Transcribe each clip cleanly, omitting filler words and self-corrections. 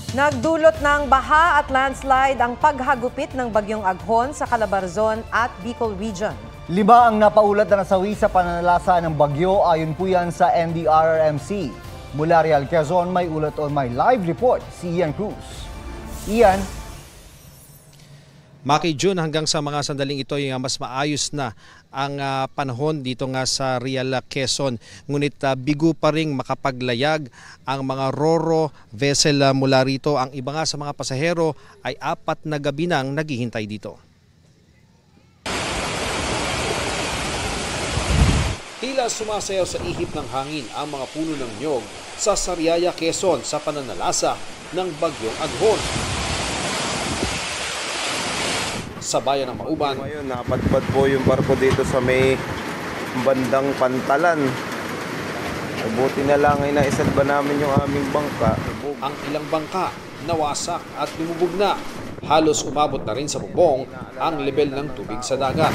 Nagdulot ng baha at landslide ang paghagupit ng bagyong Aghon sa Calabarzon at Bicol Region. 5 ang napaulat na nasawi sa pananalasa ng bagyo ayon po yan sa NDRRMC. Mula Real Quezon, may ulat o may live report si Ian Cruz. Ian? Maki June, hanggang sa mga sandaling ito ay mas maayos na ang panahon dito nga sa Real Quezon. Ngunit bigo pa ring makapaglayag ang mga Roro vessel mula rito. Ang iba nga sa mga pasahero ay 4 na gabi nang naghihintay dito. Tila sumasayaw sa ihip ng hangin ang mga puno ng niyog sa Sariaya, Quezon sa pananalasa ng bagyong Aghon. Sa bayan ng Mauban. Ngayon, napadpad po yung barko dito sa may bandang Pantalan. Buti na lang ay naisalba namin yung aming bangka. Ang ilang bangka nawasak at lumubog na. Halos umabot na rin sa bubong ang level ng tubig sa dagat.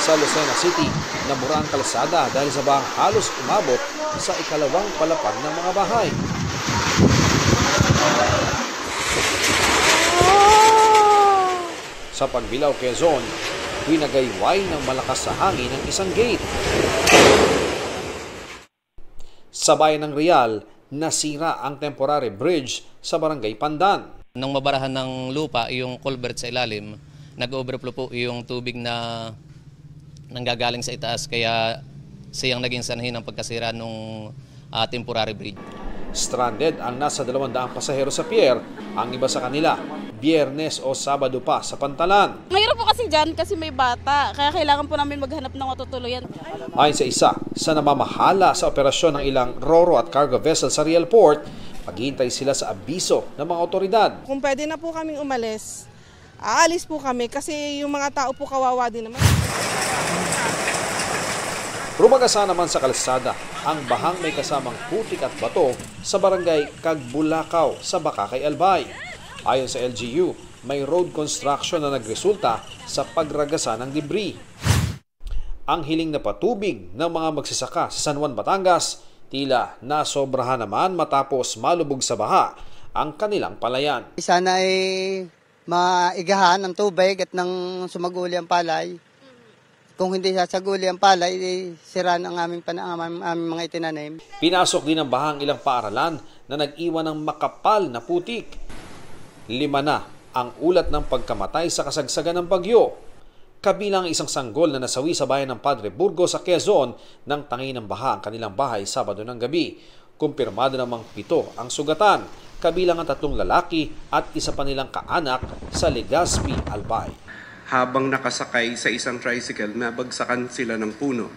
Sa Lucena City, nabura ang kalsada dahil sa bahang halos umabot sa ikalawang palapag ng mga bahay. Sa Pagbilao, Quezon, winagayway ng malakas sa hangin ng isang gate. Sa bayan ng Real, nasira ang temporary bridge sa Barangay Pandan. Nang mabarahan ng lupa yung culvert sa ilalim, nag-overflow po yung tubig na nanggagaling sa itaas, kaya siyang naging sanhi ng pagkasira ng temporary bridge. Stranded ang nasa 200 pasahero sa pier, ang iba sa kanila Biyernes o Sabado pa sa Pantalan. Mahirap po kasi dyan kasi may bata, kaya kailangan po namin maghanap ng matutuluyan. Ayon sa isa sa namamahala sa operasyon ng ilang Roro at cargo vessel sa Real Port, maghihintay sila sa abiso ng mga otoridad. Kung pwede na po kaming umalis, aalis po kami kasi yung mga tao po kawawa din naman. Rumagasa naman sa kalsada ang bahang may kasamang putik at bato sa barangay Cagbulakaw sa Bakakay, Albay. Ayon sa LGU, may road construction na nagresulta sa pagragasa ng debris. Ang hiling na patubig ng mga magsasaka sa San Juan, Batangas, tila nasobrahan naman matapos malubog sa baha ang kanilang palayan. Sana ay maigahan ng tubig at ng sumaguli ang palay. Kung hindi sasaguli ang palay, sira ang aming mga itinanim. Pinasok din ng baha ang ilang paaralan na nag-iwan ng makapal na putik. 5 na ang ulat ng pagkamatay sa kasagsagan ng bagyo. Kabilang isang sanggol na nasawi sa bayan ng Padre Burgos sa Quezon nang tangi ng baha ang kanilang bahay Sabado ng gabi. Kumpirmado namang 7 ang sugatan, kabilang ang 3 lalaki at isa pa nilang kaanak sa Legazpi, Albay. Habang nakasakay sa isang tricycle, nabagsakan sila ng puno.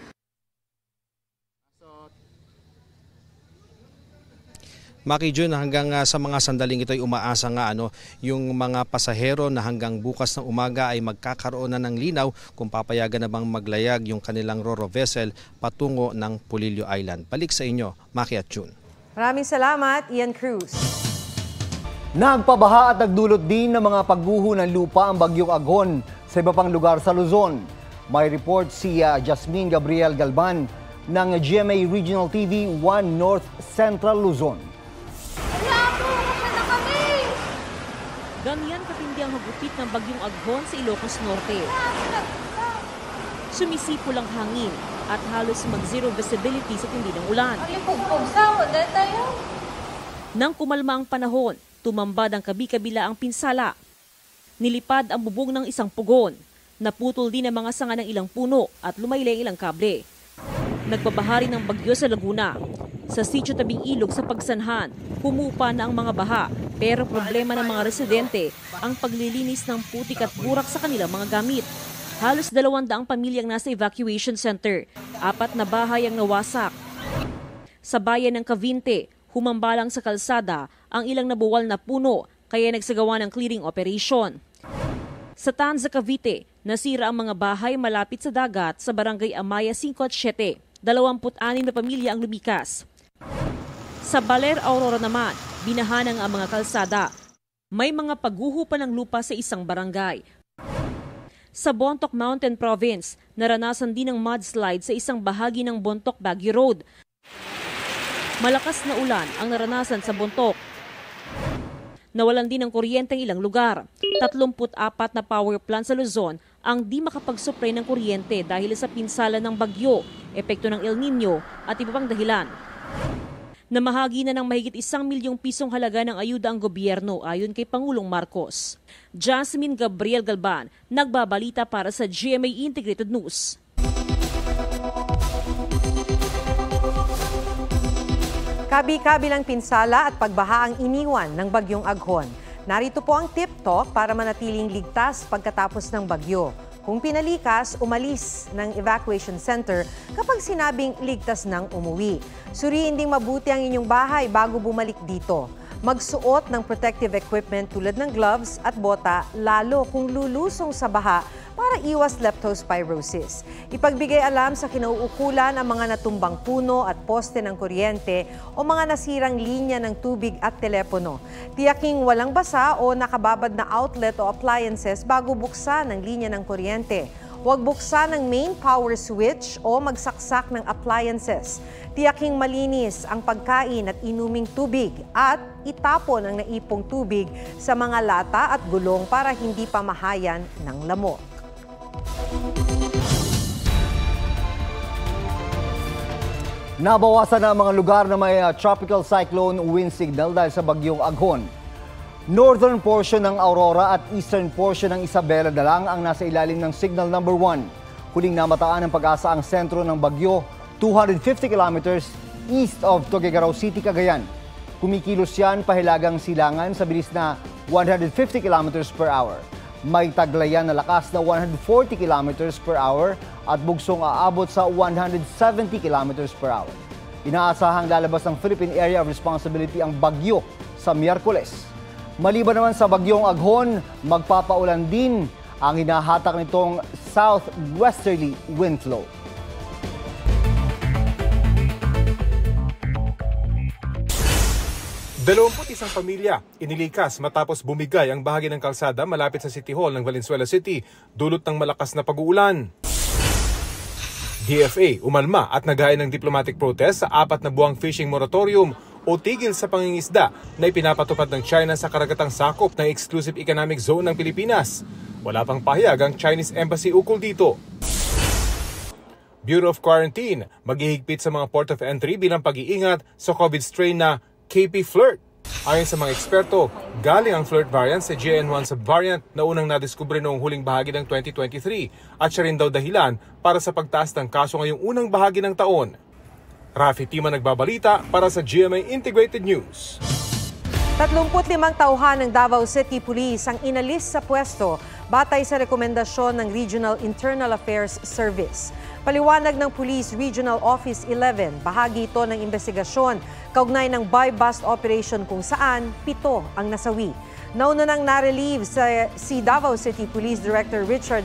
Maki Jun, hanggang sa mga sandaling ito ay umaasa nga yung mga pasahero na hanggang bukas ng umaga ay magkakaroon na ng linaw kung papayagan na bang maglayag yung kanilang Roro vessel patungo ng Polillo Island. Balik sa inyo, Maki at Jun. Maraming salamat, Ian Cruz. Nagpabaha at nagdulot din ng mga pagguho ng lupa ang bagyong Aghon sa iba pang lugar sa Luzon. May report si Jasmine Gabriel Galban ng GMA Regional TV 1 North Central Luzon. Ganyan katindi ang hagupit ng bagyong Aghon sa Ilocos Norte. Sumisipo lang hangin at halos mag-zero visibility sa tindi ng ulan. Nang kumalma ang panahon, tumambad ang kabi-kabila ang pinsala. Nilipad ang bubong ng isang pugon. Naputol din ang mga sanga ng ilang puno at lumaylay ilang kable. Nagpabahari ng bagyo sa Laguna. Sa sitio tabing ilog sa Pagsanhan, humupa na ang mga baha, pero problema ng mga residente ang paglilinis ng putik at burak sa kanilang mga gamit. Halos 200 pamilyang nasa evacuation center, 4 na bahay ang nawasak. Sa bayan ng Cavite, humambalang sa kalsada ang ilang nabuwal na puno, kaya nagsagawa ng clearing operation. Sa Tanza, Cavite, nasira ang mga bahay malapit sa dagat sa barangay Amaya 5 at 7. 26 na pamilya ang lumikas. Sa Baler, Aurora naman, binahanan ang mga kalsada. May mga pagguho pa ng lupa sa isang barangay. Sa Bontoc Mountain Province, naranasan din ng mudslide sa isang bahagi ng Bontoc Baguio Road. Malakas na ulan ang naranasan sa Bontoc. Nawalan din ng kuryente ang ilang lugar. 34 na power plant sa Luzon ang di makapag-supply ng kuryente dahil sa pinsala ng bagyo, epekto ng El Nino at iba pang dahilan. Namahagi na ng mahigit 1 milyong pisong halaga ng ayuda ang gobyerno ayon kay Pangulong Marcos. Jasmine Gabriel Galban, nagbabalita para sa GMA Integrated News. Kabi-kabilang pinsala at pagbaha ang iniwan ng bagyong Aghon. Narito po ang tip talk para manatiling ligtas pagkatapos ng bagyo. Kung pinalikas, umalis ng evacuation center kapag sinabing ligtas nang umuwi. Suriin ding mabuti ang inyong bahay bago bumalik dito. Magsuot ng protective equipment tulad ng gloves at bota lalo kung lulusong sa baha para iwas leptospirosis. Ipagbigay alam sa kinauukulan ang mga natumbang puno at poste ng kuryente o mga nasirang linya ng tubig at telepono. Tiyaking walang basa o nakababad na outlet o appliances bago buksan ang linya ng kuryente. Huwag buksan ang main power switch o magsaksak ng appliances. Tiyaking malinis ang pagkain at inuming tubig at itapon ang naipong tubig sa mga lata at gulong para hindi pamahayan ng lamok. Nabawasan na ang mga lugar na may tropical cyclone wind signal dahil sa bagyong Aghon. Northern portion ng Aurora at eastern portion ng Isabela na lang ang nasa ilalim ng signal number 1. Huling namataan ng Pag-asa ang sentro ng bagyo, 250 kilometers east of Tuguegarao City, Cagayan. Kumikilos yan pahilagang silangan sa bilis na 150 kilometers per hour. May taglayan na lakas na 140 kilometers per hour at bugsong aabot sa 170 kilometers per hour. Inaasahang lalabas ng Philippine Area of Responsibility ang bagyo sa Miyerkules. Maliban naman sa bagyong Aghon, magpapaulan din ang hinahatak nitong southwesterly wind flow. Isang pamilya inilikas matapos bumigay ang bahagi ng kalsada malapit sa City Hall ng Valenzuela City dulot ng malakas na pag-uulan. DFA umalma at naghain ng diplomatic protest sa 4 na buwang fishing moratorium o tigil sa pangingisda na ipinapatupad ng China sa karagatang sakop ng Exclusive Economic Zone ng Pilipinas. Wala pang pahayag ang Chinese Embassy ukol dito. Bureau of Quarantine maghihigpit sa mga port of entry bilang pag-iingat sa COVID strain na KP Flirt. Ayon sa mga eksperto, galing ang flirt variant sa JN1 subvariant na unang nadiskubre noong huling bahagi ng 2023 at siya rin daw dahilan para sa pagtaas ng kaso ngayong unang bahagi ng taon. Rafi Tima nagbabalita para sa GMA Integrated News. 35 tauhan ng Davao City Police ang inalis sa pwesto batay sa rekomendasyon ng Regional Internal Affairs Service. Paliwanag ng Police Regional Office 11, bahagi ito ng investigasyon kaugnay ng buy-bust operation kung saan 7 ang nasawi. Nauna nang na-relieve si Davao City Police Director Richard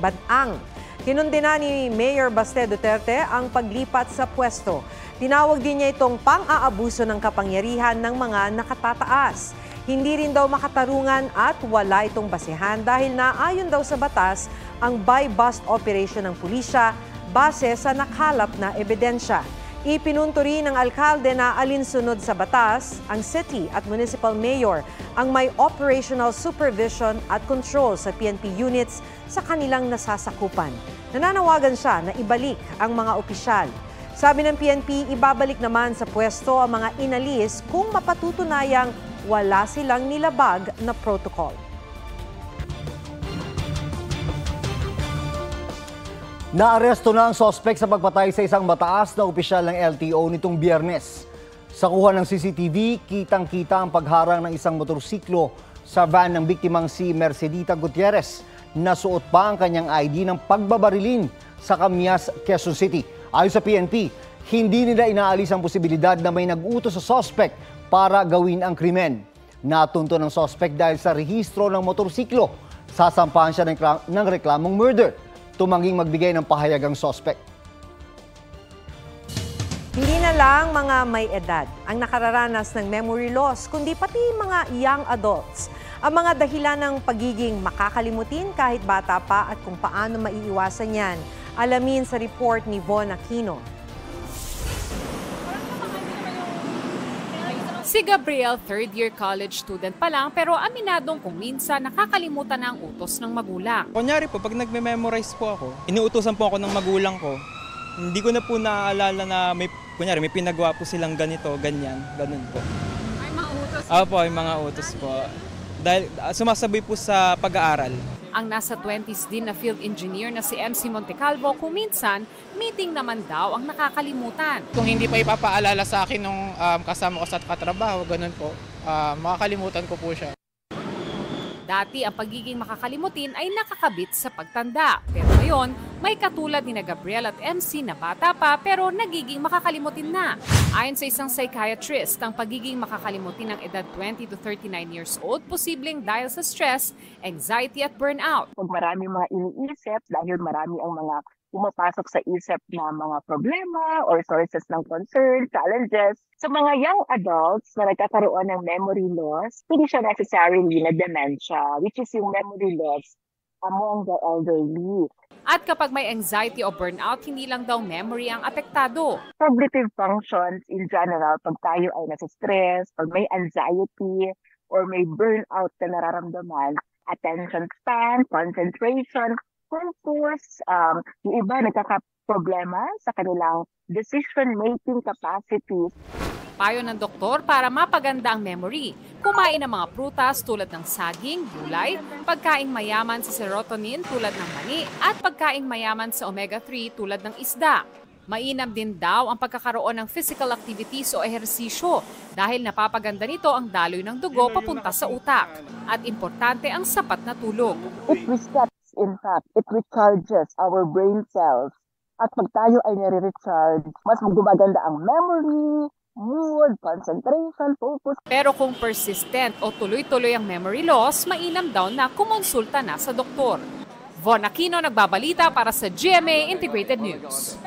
Badang. Kinundina ni Mayor Baste Duterte ang paglipat sa pwesto. Tinawag din niya itong pang-aabuso ng kapangyarihan ng mga nakatataas. Hindi rin daw makatarungan at wala itong basehan dahil naayon daw sa batas ang buy-bust operation ng pulisya base sa nakalap na ebidensya. Ipinunto rin ng alkalde na alinsunod sa batas, ang city at municipal mayor ang may operational supervision at control sa PNP units sa kanilang nasasakupan. Nananawagan siya na ibalik ang mga opisyal. Sabi ng PNP, ibabalik naman sa pwesto ang mga inalis kung mapatutunayang wala silang nilabag na protocol. Naaresto na ang sospek sa pagpatay sa isang mataas na opisyal ng LTO nitong Biyernes. Sa kuha ng CCTV, kitang-kita ang pagharang ng isang motorsiklo sa van ng biktimang si Mercedita Gutierrez. Nasuot pa ang kanyang ID ng pagbabarilin sa Camias, Quezon City. Ayon sa PNP, hindi nila inaalis ang posibilidad na may nag-utos sa sospek para gawin ang krimen. Natunto ng sospek dahil sa rehistro ng motorsiklo. Sasampahan siya ng reklamong murder. Tumangging magbigay ng pahayag ang sospek. Hindi na lang mga may edad ang nakararanas ng memory loss, kundi pati mga young adults. Ang mga dahilan ng pagiging makakalimutin kahit bata pa at kung paano maiiwasan yan. Alamin sa report ni Von Aquino. Si Gabriel, third-year college student pa lang pero aminadong kung minsan nakakalimutan na ang utos ng magulang. Kunyari po, pag nagme-memorize po ako, inuutosan po ako ng magulang ko. Hindi ko na po naaalala na may pinagawa po silang ganito, ganyan, ganun po. May mga utos? Opo, may mga utos po. Dahil sumasabay po sa pag-aaral. Ang nasa 20s din na field engineer na si MC Montecalvo kung minsan, meeting naman daw ang nakakalimutan. Kung hindi pa ipapaalala sa akin nung kasama ko sa katrabaho, ganun po, makakalimutan ko po siya. Dati ang pagiging makakalimutin ay nakakabit sa pagtanda. Pero ngayon, may katulad ni na Gabriel at MC na bata pa pero nagiging makakalimutin na. Ayon sa isang psychiatrist, ang pagiging makakalimutin ng edad 20 to 39 years old posibleng dahil sa stress, anxiety at burnout. Pag marami mga iniisip dahil marami ang mga pumapasok sa isip na mga problema or sources ng concern, challenges. Sa mga young adults na nagkakaroon ng memory loss, hindi siya necessarily na dementia, which is yung memory loss among the elderly. At kapag may anxiety o burnout, hindi lang daw memory ang apektado. Cognitive functions in general, pag tayo ay nasa stress, pag may anxiety, or may burnout na nararamdaman, attention span, concentration, focus, yung iba nagkakaproblema sa kanilang decision-making capacity. Payo ng doktor para mapaganda ang memory. Kumain ng mga prutas tulad ng saging, gulay, pagkaing mayaman sa serotonin tulad ng mani, at pagkaing mayaman sa omega-3 tulad ng isda. Mainam din daw ang pagkakaroon ng physical activities o ehersisyo dahil napapaganda nito ang daloy ng dugo papunta sa utak. At importante ang sapat na tulog. It resets, in fact, it recharges our brain cells. At pag tayo ay nare-recharge, mas gumaganda ang memory, mood, concentration, focus. Pero kung persistent o tuloy-tuloy ang memory loss, mainam daw na kumonsulta na sa doktor. Von Aquino nagbabalita para sa GMA Integrated News.